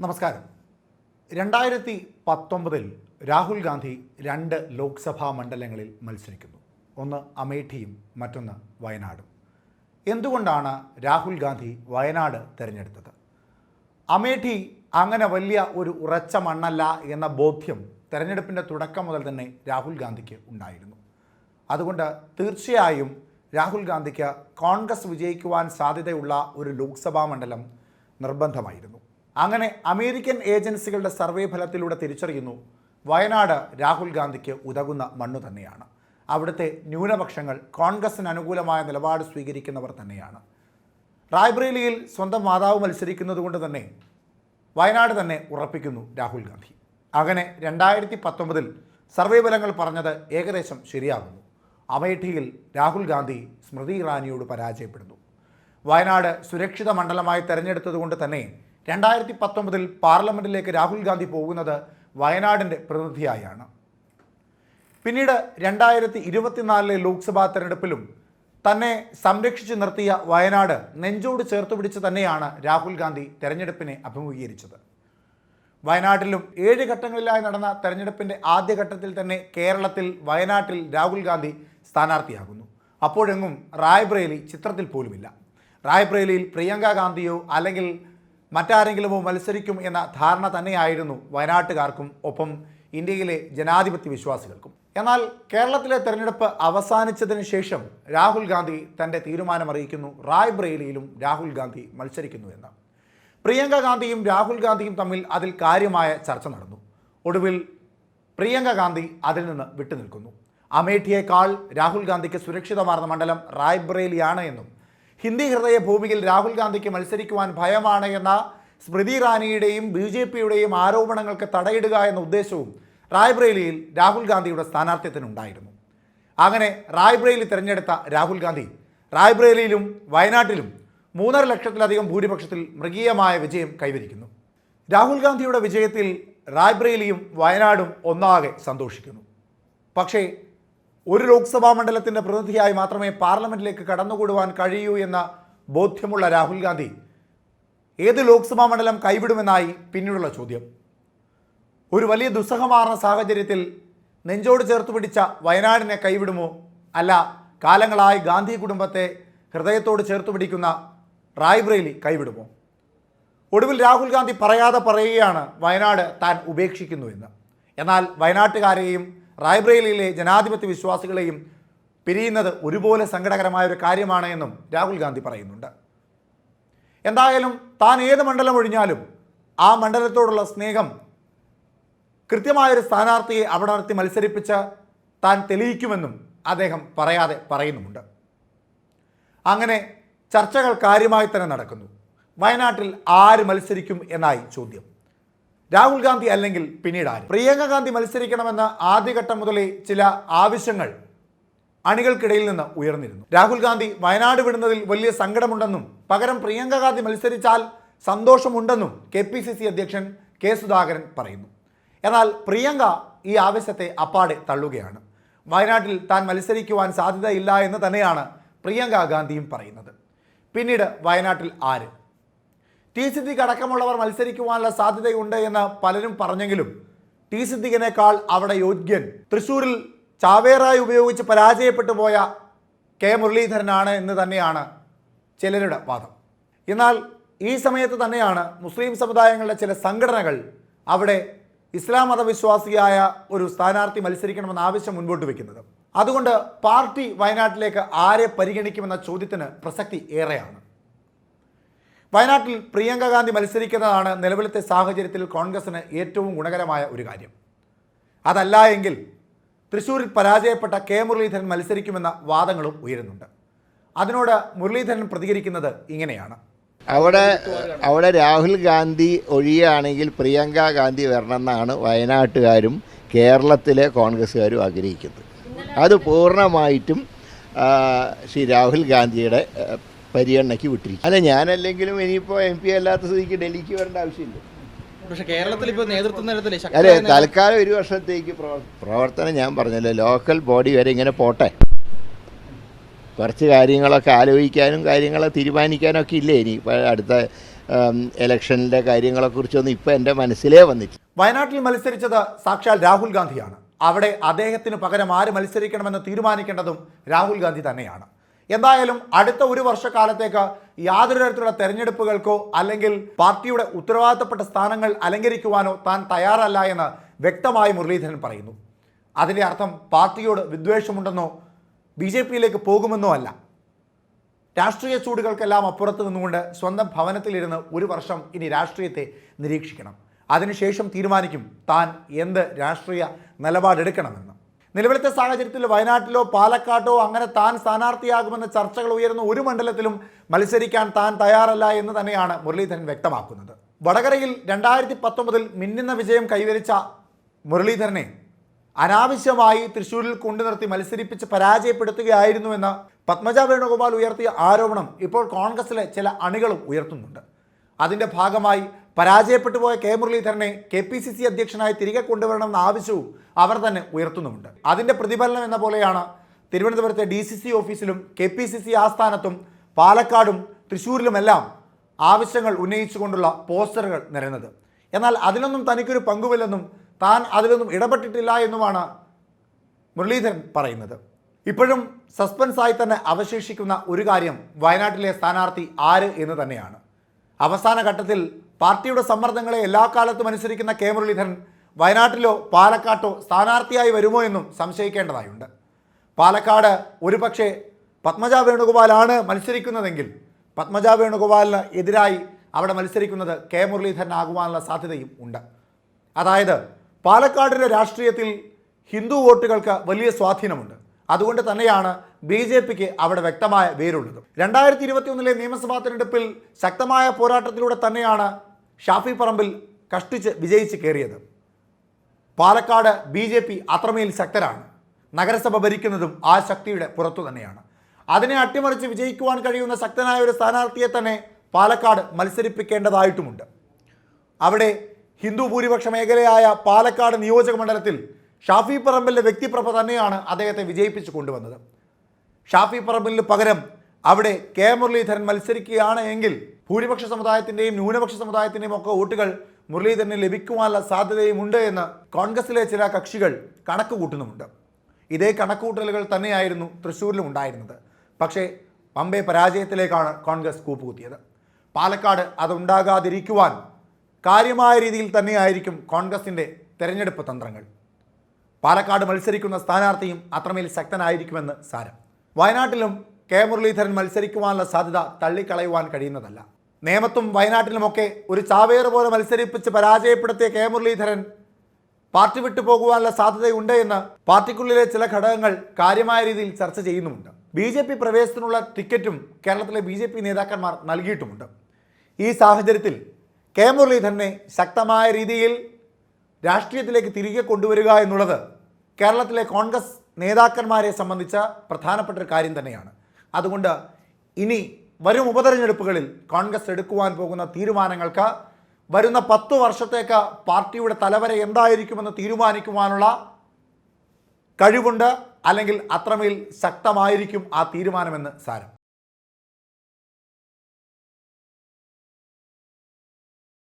നമസ്കാരം. 2019 രാഹുൽ ഗാന്ധി 2 ലോക്സഭാ മണ്ഡലങ്ങളിൽ മത്സരിക്കുന്നു. ഒന്ന് അമേഠിയും മറ്റൊന്ന് വയനാടും. എന്തുകൊണ്ടാണ് രാഹുൽ ഗാന്ധി വയനാട് തിരഞ്ഞെടുത്തത്? അമേഠി അങ്ങനെ വലിയ ഒരു ഉറച്ച മണ്ണല്ല എന്ന ബോധ്യം തെരഞ്ഞെടുപ്പിൻ്റെ തുടക്കം മുതൽ തന്നെ രാഹുൽ ഗാന്ധിക്ക് ഉണ്ടായിരുന്നു. അതുകൊണ്ട് തീർച്ചയായും രാഹുൽ ഗാന്ധിക്ക് കോൺഗ്രസ് വിജയിക്കുവാൻ സാധ്യതയുള്ള ഒരു ലോക്സഭാ മണ്ഡലം നിർബന്ധമായിരുന്നു. അങ്ങനെ അമേരിക്കൻ ഏജൻസികളുടെ സർവേ ഫലത്തിലൂടെ തിരിച്ചറിയുന്നു വയനാട് രാഹുൽ ഗാന്ധിക്ക് ഉതകുന്ന മണ്ണു തന്നെയാണ്. അവിടുത്തെ ന്യൂനപക്ഷങ്ങൾ കോൺഗ്രസിന് അനുകൂലമായ നിലപാട് സ്വീകരിക്കുന്നവർ തന്നെയാണ്. റായ്ബറേലിയിൽ സ്വന്തം മാതാവ് മത്സരിക്കുന്നത് കൊണ്ട് തന്നെ വയനാട് തന്നെ ഉറപ്പിക്കുന്നു രാഹുൽ ഗാന്ധി. അങ്ങനെ 2019 സർവേ ഫലങ്ങൾ പറഞ്ഞത് ഏകദേശം ശരിയാകുന്നു. അമേഠിയിൽ രാഹുൽ ഗാന്ധി സ്മൃതി ഇറാനിയോട് പരാജയപ്പെടുന്നു. വയനാട് സുരക്ഷിത മണ്ഡലമായി തെരഞ്ഞെടുത്തതുകൊണ്ട് തന്നെ 2019 പാർലമെൻറ്റിലേക്ക് രാഹുൽ ഗാന്ധി പോകുന്നത് വയനാടിൻ്റെ പ്രതിനിധിയായാണ്. പിന്നീട് 2024 ലോക്സഭാ തെരഞ്ഞെടുപ്പിലും തന്നെ സംരക്ഷിച്ചു നിർത്തിയ വയനാട് നെഞ്ചോട് ചേർത്ത് പിടിച്ച് തന്നെയാണ് രാഹുൽ ഗാന്ധി തെരഞ്ഞെടുപ്പിനെ അഭിമുഖീകരിച്ചത്. വയനാട്ടിലും 7 ഘട്ടങ്ങളിലായി നടന്ന തെരഞ്ഞെടുപ്പിൻ്റെ ആദ്യഘട്ടത്തിൽ തന്നെ കേരളത്തിൽ വയനാട്ടിൽ രാഹുൽ ഗാന്ധി സ്ഥാനാർത്ഥിയാകുന്നു. അപ്പോഴെങ്ങും റായ്ബറേലി ചിത്രത്തിൽ പോലുമില്ല. റായ്ബറേലിയിൽ പ്രിയങ്ക ഗാന്ധിയോ അല്ലെങ്കിൽ മറ്റാരെങ്കിലുമോ മത്സരിക്കും എന്ന ധാരണ തന്നെയായിരുന്നു വയനാട്ടുകാർക്കും ഒപ്പം ഇന്ത്യയിലെ ജനാധിപത്യ വിശ്വാസികൾക്കും. എന്നാൽ കേരളത്തിലെ തെരഞ്ഞെടുപ്പ് അവസാനിച്ചതിന് ശേഷം രാഹുൽ ഗാന്ധി തൻ്റെ തീരുമാനമറിയിക്കുന്നു റായ്ബറേലിയിലും രാഹുൽ ഗാന്ധി മത്സരിക്കുന്നു എന്ന്. പ്രിയങ്ക ഗാന്ധിയും രാഹുൽ ഗാന്ധിയും തമ്മിൽ അതിൽ കാര്യമായ ചർച്ച നടന്നു. ഒടുവിൽ പ്രിയങ്ക ഗാന്ധി അതിൽ നിന്ന് വിട്ടുനിൽക്കുന്നു. അമേഠിയേക്കാൾ രാഹുൽ ഗാന്ധിക്ക് സുരക്ഷിതമാർന്ന മണ്ഡലം റായ്ബറേലിയാണ് എന്നും ഹിന്ദി ഹൃദയ ഭൂമിയിൽ രാഹുൽ ഗാന്ധിക്ക് മത്സരിക്കുവാൻ ഭയമാണ് എന്ന സ്മൃതി ഇറാനിയുടെയും BJPയുടെയും ആരോപണങ്ങൾക്ക് തടയിടുക എന്ന ഉദ്ദേശവും റായ്ബറേലിയിൽ രാഹുൽ ഗാന്ധിയുടെ സ്ഥാനാർത്ഥ്യത്തിനുണ്ടായിരുന്നു. അങ്ങനെ റായ്ബറേലി തിരഞ്ഞെടുത്ത രാഹുൽ ഗാന്ധി റായ്ബറേലിയിലും വയനാട്ടിലും 3.5 ലക്ഷത്തിലധികം ഭൂരിപക്ഷത്തിൽ മൃഗീയമായ വിജയം കൈവരിക്കുന്നു. രാഹുൽ ഗാന്ധിയുടെ വിജയത്തിൽ റായ്ബറേലിയും വയനാടും ഒന്നാകെ സന്തോഷിക്കുന്നു. പക്ഷേ ഒരു ലോക്സഭാ മണ്ഡലത്തിൻ്റെ പ്രതിനിധിയായി മാത്രമേ പാർലമെൻറ്റിലേക്ക് കടന്നുകൂടുവാൻ കഴിയൂ എന്ന ബോധ്യമുള്ള രാഹുൽ ഗാന്ധി ഏത് ലോക്സഭാ മണ്ഡലം കൈവിടുമെന്നായി പിന്നീടുള്ള ചോദ്യം. ഒരു വലിയ ദുസ്സഹമാർന്ന സാഹചര്യത്തിൽ നെഞ്ചോട് ചേർത്ത് പിടിച്ച വയനാടിനെ കൈവിടുമോ, അല്ല കാലങ്ങളായി ഗാന്ധി കുടുംബത്തെ ഹൃദയത്തോട് ചേർത്ത് പിടിക്കുന്ന റായ്ബറേലി കൈവിടുമോ? ഒടുവിൽ രാഹുൽ ഗാന്ധി പറയാതെ പറയുകയാണ് വയനാട് താൻ ഉപേക്ഷിക്കുന്നു എന്ന്. എന്നാൽ വയനാട്ടുകാരെയും റായ്ബറേലിയിലെ ജനാധിപത്യ വിശ്വാസികളെയും പിരിയുന്നത് ഒരുപോലെ സങ്കടകരമായ ഒരു കാര്യമാണ് എന്നും രാഹുൽ ഗാന്ധി പറയുന്നുണ്ട്. എന്തായാലും താൻ ഏത് മണ്ഡലം ഒഴിഞ്ഞാലും ആ മണ്ഡലത്തോടുള്ള സ്നേഹം കൃത്യമായൊരു സ്ഥാനാർത്ഥിയെ അവിടെ നിർത്തി മത്സരിപ്പിച്ച് താൻ തെളിയിക്കുമെന്നും അദ്ദേഹം പറയാതെ പറയുന്നുമുണ്ട്. അങ്ങനെ ചർച്ചകൾ കാര്യമായി തന്നെ നടക്കുന്നു. വയനാട്ടിൽ ആര് മത്സരിക്കും എന്നായി ചോദ്യം. രാഹുൽ ഗാന്ധി അല്ലെങ്കിൽ പിന്നീട് ആര്? പ്രിയങ്ക ഗാന്ധി മത്സരിക്കണമെന്ന ആദ്യഘട്ടം മുതലേ ചില ആവശ്യങ്ങൾ അണികൾക്കിടയിൽ നിന്ന് ഉയർന്നിരുന്നു. രാഹുൽ ഗാന്ധി വയനാട് വിടുന്നതിൽ വലിയ സങ്കടമുണ്ടെന്നും പകരം പ്രിയങ്ക ഗാന്ധി മത്സരിച്ചാൽ സന്തോഷമുണ്ടെന്നും KPCC അധ്യക്ഷൻ K. സുധാകരൻ പറയുന്നു. എന്നാൽ പ്രിയങ്ക ഈ ആവശ്യത്തെ അപ്പാടെ തള്ളുകയാണ്. വയനാട്ടിൽ താൻ മത്സരിക്കുവാൻ സാധ്യതയില്ല എന്ന് തന്നെയാണ് പ്രിയങ്ക ഗാന്ധിയും പറയുന്നത്. പിന്നീട് വയനാട്ടിൽ ആര്? ടി സിദ്ദിഖ് അടക്കമുള്ളവർ മത്സരിക്കുവാനുള്ള സാധ്യതയുണ്ട് എന്ന് പലരും പറഞ്ഞെങ്കിലും ടി സിദ്ദിഖിനേക്കാൾ അവിടെ യോഗ്യൻ തൃശ്ശൂരിൽ ചാവേറായി ഉപയോഗിച്ച് പരാജയപ്പെട്ടു പോയ K. മുരളീധരനാണ് എന്ന് തന്നെയാണ് ചിലരുടെ വാദം. എന്നാൽ ഈ സമയത്ത് തന്നെയാണ് മുസ്ലിം സമുദായങ്ങളുടെ ചില സംഘടനകൾ അവിടെ ഇസ്ലാം മതവിശ്വാസിയായ ഒരു സ്ഥാനാർത്ഥി മത്സരിക്കണമെന്ന ആവശ്യം മുൻപോട്ട് വയ്ക്കുന്നത്. അതുകൊണ്ട് പാർട്ടി വയനാട്ടിലേക്ക് ആരെ പരിഗണിക്കുമെന്ന ചോദ്യത്തിന് പ്രസക്തി ഏറെയാണ്. വയനാട്ടിൽ പ്രിയങ്ക ഗാന്ധി മത്സരിക്കുന്നതാണ് നിലവിലത്തെ സാഹചര്യത്തിൽ കോൺഗ്രസിന് ഏറ്റവും ഗുണകരമായ ഒരു കാര്യം. അതല്ല എങ്കിൽ തൃശ്ശൂരിൽ പരാജയപ്പെട്ട K. മുരളീധരൻ മത്സരിക്കുമെന്ന വാദങ്ങളും ഉയരുന്നുണ്ട്. അതിനോട് മുരളീധരൻ പ്രതികരിക്കുന്നത് ഇങ്ങനെയാണ്. അവിടെ രാഹുൽ ഗാന്ധി ഒഴിയുകയാണെങ്കിൽ പ്രിയങ്ക ഗാന്ധി വരണമെന്നാണ് വയനാട്ടുകാരും കേരളത്തിലെ കോൺഗ്രസ്സുകാരും ആഗ്രഹിക്കുന്നത്. അത് പൂർണ്ണമായിട്ടും ശ്രീ രാഹുൽ ഗാന്ധിയുടെ പരിഗണനയ്ക്ക് വിട്ടിരിക്കും. അല്ല, ഞാനല്ലെങ്കിലും ഇനിയിപ്പോൾ MP അല്ലാത്ത സ്ഥിതിക്ക് ഡൽഹിക്ക് വരേണ്ട ആവശ്യമില്ല. പക്ഷേ കേരളത്തിൽ ഇപ്പോൾ നേതൃത്വം നേരത്തില്ലേ? അതെ, തൽക്കാലം 1 വർഷത്തേക്ക് പ്രവർത്തനം ഞാൻ പറഞ്ഞല്ലോ, ലോക്കൽ ബോഡി വരെ ഇങ്ങനെ പോട്ടെ. കുറച്ച് കാര്യങ്ങളൊക്കെ ആലോചിക്കാനും കാര്യങ്ങളെ തീരുമാനിക്കാനൊക്കെ ഇല്ലേ ഇനി അടുത്ത ഇലക്ഷനിലെ കാര്യങ്ങളെക്കുറിച്ചൊന്നും ഇപ്പോൾ എൻ്റെ മനസ്സിലേ വന്നിട്ടില്ല. വയനാട്ടിൽ മത്സരിച്ചത് സാക്ഷാൽ രാഹുൽ ഗാന്ധിയാണ്. അവിടെ അദ്ദേഹത്തിന് പകരം ആര് മത്സരിക്കണമെന്ന് തീരുമാനിക്കേണ്ടതും രാഹുൽ ഗാന്ധി തന്നെയാണ്. എന്തായാലും അടുത്ത ഒരു വർഷക്കാലത്തേക്ക് യാതൊരു തരത്തിലുള്ള തെരഞ്ഞെടുപ്പുകൾക്കോ അല്ലെങ്കിൽ പാർട്ടിയുടെ ഉത്തരവാദിത്തപ്പെട്ട സ്ഥാനങ്ങൾ അലങ്കരിക്കുവാനോ താൻ തയ്യാറല്ല എന്ന് വ്യക്തമായി മുരളീധരൻ പറയുന്നു. അതിൻ്റെ അർത്ഥം പാർട്ടിയോട് വിദ്വേഷമുണ്ടെന്നോ BJPയിലേക്ക് പോകുമെന്നോ അല്ല. രാഷ്ട്രീയ ചൂടുകൾക്കെല്ലാം അപ്പുറത്ത് നിന്നുകൊണ്ട് സ്വന്തം ഭവനത്തിലിരുന്ന് ഒരു വർഷം ഇനി രാഷ്ട്രീയത്തെ നിരീക്ഷിക്കണം. അതിനുശേഷം തീരുമാനിക്കും താൻ എന്ത് രാഷ്ട്രീയ നിലപാടെടുക്കണമെന്ന്. നിലവിലത്തെ സാഹചര്യത്തിൽ വയനാട്ടിലോ പാലക്കാട്ടോ അങ്ങനെ താൻ സ്ഥാനാർത്ഥിയാകുമെന്ന ചർച്ചകൾ ഉയർന്ന ഒരു മണ്ഡലത്തിലും മത്സരിക്കാൻ താൻ തയ്യാറല്ല എന്ന് തന്നെയാണ് മുരളീധരൻ വ്യക്തമാക്കുന്നത്. വടകരയിൽ 2019 മിന്നുന്ന വിജയം കൈവരിച്ച മുരളീധരനെ അനാവശ്യമായി തൃശ്ശൂരിൽ കൊണ്ടുനിർത്തി മത്സരിപ്പിച്ച് പരാജയപ്പെടുത്തുകയായിരുന്നുവെന്ന് പത്മജ വേണുഗോപാൽ ഉയർത്തിയ ആരോപണം ഇപ്പോൾ കോൺഗ്രസിലെ ചില അണികളും ഉയർത്തുന്നുണ്ട്. അതിൻ്റെ ഭാഗമായി പരാജയപ്പെട്ടു പോയ കെ മുരളീധരനെ KPCC അധ്യക്ഷനായി തിരികെ കൊണ്ടുവരണമെന്ന ആവശ്യവും അവർ തന്നെ ഉയർത്തുന്നുമുണ്ട്. അതിൻ്റെ പ്രതിഫലനം എന്ന പോലെയാണ് തിരുവനന്തപുരത്തെ DCC ഓഫീസിലും KPCC ആസ്ഥാനത്തും പാലക്കാടും തൃശ്ശൂരിലുമെല്ലാം ആവശ്യങ്ങൾ ഉന്നയിച്ചുകൊണ്ടുള്ള പോസ്റ്ററുകൾ നിരന്നത്. എന്നാൽ അതിലൊന്നും തനിക്കൊരു പങ്കുമില്ലെന്നും താൻ അതിലൊന്നും ഇടപെട്ടിട്ടില്ല എന്നുമാണ് മുരളീധരൻ പറയുന്നത്. ഇപ്പോഴും സസ്പെൻസായി തന്നെ അവശേഷിക്കുന്ന ഒരു കാര്യം വയനാട്ടിലെ സ്ഥാനാർത്ഥി ആര് എന്ന് തന്നെയാണ്. അവസാന ഘട്ടത്തിൽ പാർട്ടിയുടെ സമ്മർദ്ദങ്ങളെ എല്ലാ കാലത്തും അനുസരിക്കുന്ന കെ മുരളീധരൻ വയനാട്ടിലോ പാലക്കാട്ടോ സ്ഥാനാർത്ഥിയായി വരുമോ എന്നും സംശയിക്കേണ്ടതായുണ്ട്. പാലക്കാട് ഒരുപക്ഷെ പത്മജ വേണുഗോപാലാണ് മത്സരിക്കുന്നതെങ്കിൽ പത്മജ വേണുഗോപാലിന് എതിരായി അവിടെ മത്സരിക്കുന്നത് കെ മുരളീധരനാകുവാനുള്ള സാധ്യതയും ഉണ്ട്. അതായത് പാലക്കാടിൻ്റെ രാഷ്ട്രീയത്തിൽ ഹിന്ദു വോട്ടുകൾക്ക് വലിയ സ്വാധീനമുണ്ട്. അതുകൊണ്ട് തന്നെയാണ് BJPക്ക് അവിടെ വ്യക്തമായ വേരുള്ളത്. 2021 നിയമസഭാ തെരഞ്ഞെടുപ്പിൽ ശക്തമായ പോരാട്ടത്തിലൂടെ തന്നെയാണ് ഷാഫി പറമ്പിൽ കഷ്ടിച്ച് വിജയിച്ച് കയറിയത്. പാലക്കാട് BJP അത്രമേൽ ശക്തരാണ്. നഗരസഭ ഭരിക്കുന്നതും ആ ശക്തിയുടെ പുറത്തു തന്നെയാണ്. അതിനെ അട്ടിമറിച്ച് വിജയിക്കുവാൻ കഴിയുന്ന ശക്തനായ ഒരു സ്ഥാനാർത്ഥിയെ തന്നെ പാലക്കാട് മത്സരിപ്പിക്കേണ്ടതായിട്ടുമുണ്ട്. അവിടെ ഹിന്ദു ഭൂരിപക്ഷ മേഖലയായ പാലക്കാട് നിയോജക മണ്ഡലത്തിൽ ഷാഫി പറമ്പിലിൻ്റെ വ്യക്തിപ്രഭ തന്നെയാണ് അദ്ദേഹത്തെ വിജയിപ്പിച്ച് കൊണ്ടുവന്നത്. ഷാഫി പറമ്പിലിന് പകരം അവിടെ കെ മുരളീധരൻ മത്സരിക്കുകയാണ് എങ്കിൽ ഭൂരിപക്ഷ സമുദായത്തിൻ്റെയും ന്യൂനപക്ഷ സമുദായത്തിൻ്റെയും ഒക്കെ വോട്ടുകൾ മുരളീധരന് ലഭിക്കുവാനുള്ള സാധ്യതയുമുണ്ട് എന്ന് കോൺഗ്രസിലെ ചില കക്ഷികൾ കണക്ക് കൂട്ടുന്നുമുണ്ട്. ഇതേ കണക്കുകൂട്ടലുകൾ തന്നെയായിരുന്നു തൃശ്ശൂരിലും ഉണ്ടായിരുന്നത്. പക്ഷേ പമ്പെ പരാജയത്തിലേക്കാണ് കോൺഗ്രസ് കൂപ്പുകുത്തിയത്. പാലക്കാട് അതുണ്ടാകാതിരിക്കുവാൻ കാര്യമായ രീതിയിൽ തന്നെയായിരിക്കും കോൺഗ്രസിൻ്റെ തെരഞ്ഞെടുപ്പ് തന്ത്രങ്ങൾ. പാലക്കാട് മത്സരിക്കുന്ന സ്ഥാനാർത്ഥിയും അത്രമേൽ ശക്തനായിരിക്കുമെന്ന് സാരം. വയനാട്ടിലും കെ മുരളീധരൻ മത്സരിക്കുവാനുള്ള സാധ്യത തള്ളിക്കളയുവാൻ കഴിയുന്നതല്ല. നേമത്തും വയനാട്ടിലുമൊക്കെ ഒരു ചാവേറ് പോലെ മത്സരിപ്പിച്ച് പരാജയപ്പെടുത്തിയ കെ മുരളീധരൻ പാർട്ടി വിട്ടു പോകുവാനുള്ള സാധ്യതയുണ്ട് എന്ന് പാർട്ടിക്കുള്ളിലെ ചില ഘടകങ്ങൾ കാര്യമായ രീതിയിൽ ചർച്ച ചെയ്യുന്നുമുണ്ട്. BJP പ്രവേശനത്തിനുള്ള ടിക്കറ്റും കേരളത്തിലെ BJP നേതാക്കന്മാർ നൽകിയിട്ടുമുണ്ട്. ഈ സാഹചര്യത്തിൽ കെ മുരളീധരനെ ശക്തമായ രീതിയിൽ രാഷ്ട്രീയത്തിലേക്ക് തിരികെ കൊണ്ടുവരിക എന്നുള്ളത് കേരളത്തിലെ കോൺഗ്രസ് നേതാക്കന്മാരെ സംബന്ധിച്ച പ്രധാനപ്പെട്ട ഒരു കാര്യം തന്നെയാണ്. അതുകൊണ്ട് ഇനി വരും ഉപതെരഞ്ഞെടുപ്പുകളിൽ കോൺഗ്രസ് എടുക്കുവാൻ പോകുന്ന തീരുമാനങ്ങൾക്ക് വരുന്ന 10 വർഷത്തേക്ക് പാർട്ടിയുടെ തലവര എന്തായിരിക്കുമെന്ന് തീരുമാനിക്കുവാനുള്ള കഴിവുണ്ട്. അല്ലെങ്കിൽ അത്രമേൽ ശക്തമായിരിക്കും ആ തീരുമാനമെന്ന് സാരം.